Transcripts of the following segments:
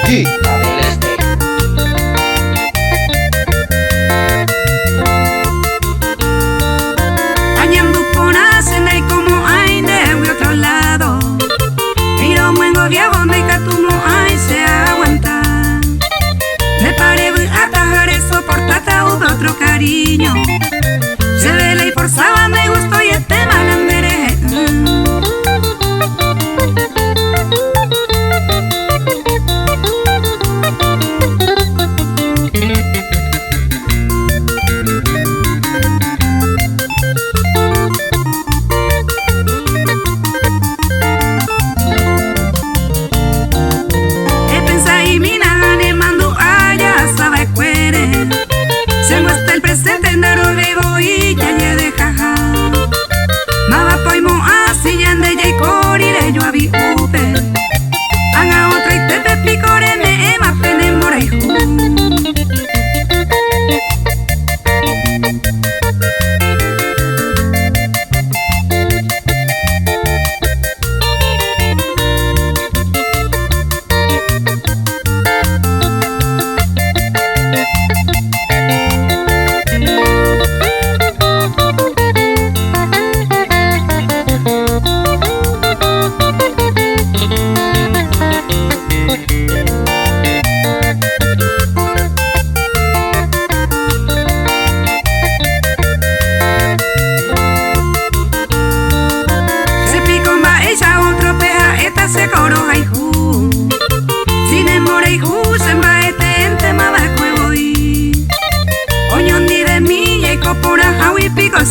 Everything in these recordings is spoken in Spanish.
aquí, la del este. Añando por hacen ahí como hay de otro lado. Miro muengo viejo me catumo ay se aguanta. Me pare a atajar eso por tata hubo otro cariño. Se vela y forzaba me gustó y este malandere.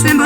Sembo